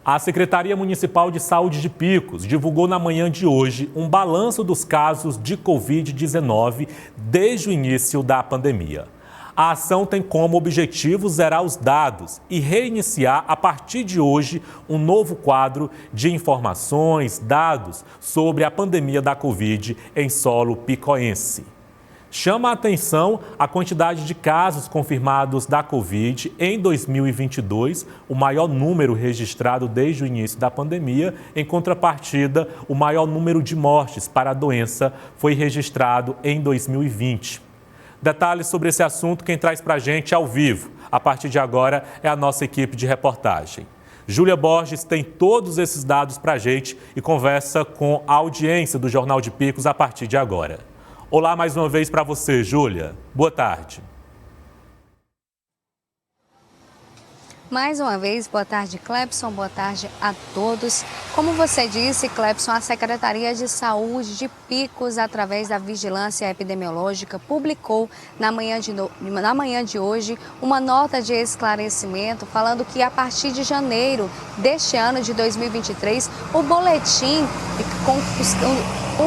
A Secretaria Municipal de Saúde de Picos divulgou na manhã de hoje um balanço dos casos de Covid-19 desde o início da pandemia. A ação tem como objetivo zerar os dados e reiniciar, a partir de hoje, um novo quadro de informações, dados sobre a pandemia da Covid em solo picoense. Chama a atenção a quantidade de casos confirmados da Covid em 2022, o maior número registrado desde o início da pandemia. Em contrapartida, o maior número de mortes para a doença foi registrado em 2020. Detalhes sobre esse assunto, quem traz para a gente ao vivo, a partir de agora, é a nossa equipe de reportagem. Júlia Borges tem todos esses dados para a gente e conversa com a audiência do Jornal de Picos a partir de agora. Olá mais uma vez para você, Júlia. Boa tarde. Mais uma vez, boa tarde, Clepson, boa tarde a todos. Como você disse, Clepson, a Secretaria de Saúde de Picos, através da Vigilância Epidemiológica, publicou na manhã de hoje uma nota de esclarecimento falando que a partir de janeiro deste ano de 2023, o boletim com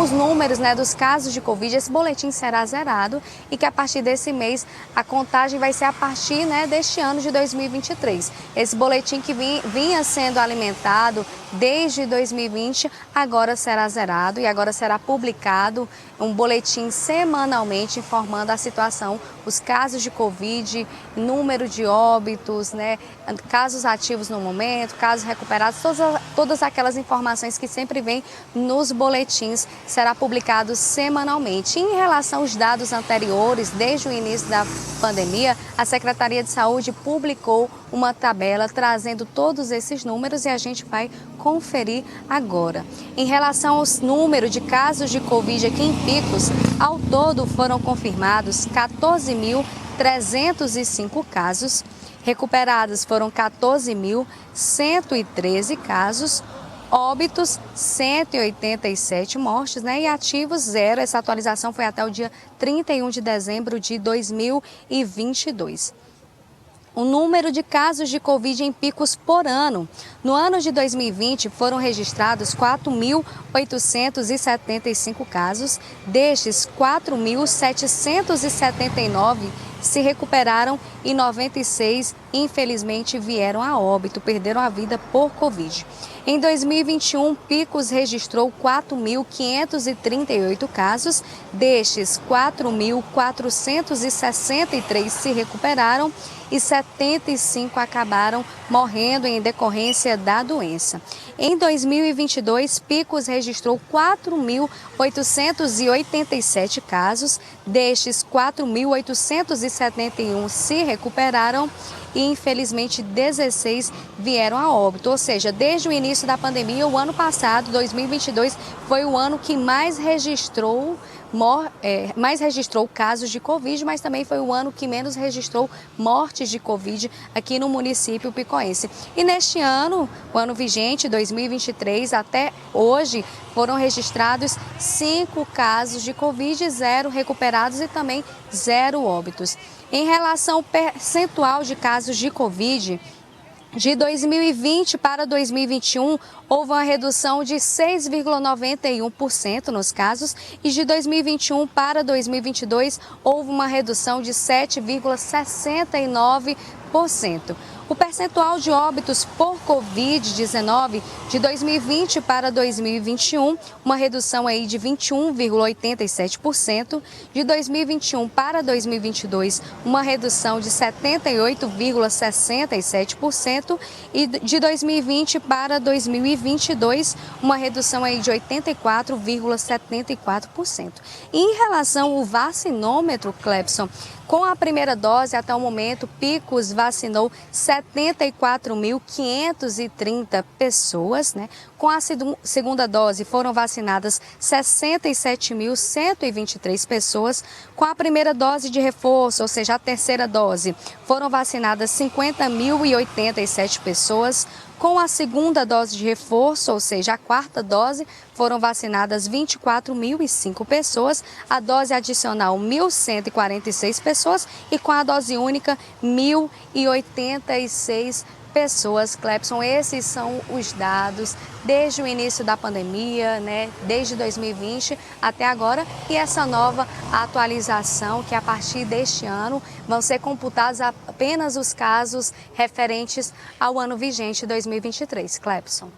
os números, dos casos de Covid, esse boletim será zerado e que a partir desse mês a contagem vai ser a partir deste ano de 2023. Esse boletim que vinha sendo alimentado desde 2020, agora será zerado e agora será publicado um boletim semanalmente informando a situação, os casos de Covid, número de óbitos, casos ativos no momento, casos recuperados, todas aquelas informações que sempre vêm nos boletins, será publicado semanalmente. Em relação aos dados anteriores, desde o início da pandemia, a Secretaria de Saúde publicou uma tabela trazendo todos esses números e a gente vai conferir agora. Em relação aos números de casos de Covid aqui em Picos, ao todo foram confirmados 14.305 casos, recuperados foram 14.113 casos, óbitos 187 mortes, e ativos 0. Essa atualização foi até o dia 31 de dezembro de 2022. O número de casos de Covid em Picos por ano. No ano de 2020, foram registrados 4.875 casos. Destes, 4.779 se recuperaram e 96, infelizmente, vieram a óbito, perderam a vida por Covid. Em 2021, Picos registrou 4.538 casos. Destes, 4.463 se recuperaram e 75 acabaram morrendo em decorrência da doença. Em 2022, Picos registrou 4.887 casos, destes 4.871 se recuperaram e infelizmente 16 vieram a óbito, ou seja, desde o início da pandemia, o ano passado, 2022, foi o ano que mais registrou casos de Covid, mas também foi o ano que menos registrou mortes de Covid aqui no município picoense. E neste ano, o ano vigente, 2023, até hoje, foram registrados 5 casos de Covid, 0 recuperados e também 0 óbitos. Em relação ao percentual de casos de Covid, de 2020 para 2021, houve uma redução de 6,91% nos casos e de 2021 para 2022 houve uma redução de 7,69%. O percentual de óbitos por Covid-19 de 2020 para 2021, uma redução aí de 21,87%, de 2021 para 2022, uma redução de 78,67% e de 2020 para 2022, uma redução aí de 84,74%. E em relação ao vacinômetro, Clepson, com a primeira dose, até o momento, Picos vacinou 74.530 pessoas, Com a segunda dose, foram vacinadas 67.123 pessoas. Com a primeira dose de reforço, ou seja, a terceira dose, foram vacinadas 50.087 pessoas. Com a segunda dose de reforço, ou seja, a quarta dose, foram vacinadas 24.005 pessoas, a dose adicional 1.146 pessoas e com a dose única 1.086 pessoas. Clepson, esses são os dados desde o início da pandemia, né? Desde 2020 até agora, e essa nova atualização que a partir deste ano vão ser computados apenas os casos referentes ao ano vigente 2023. Clepson.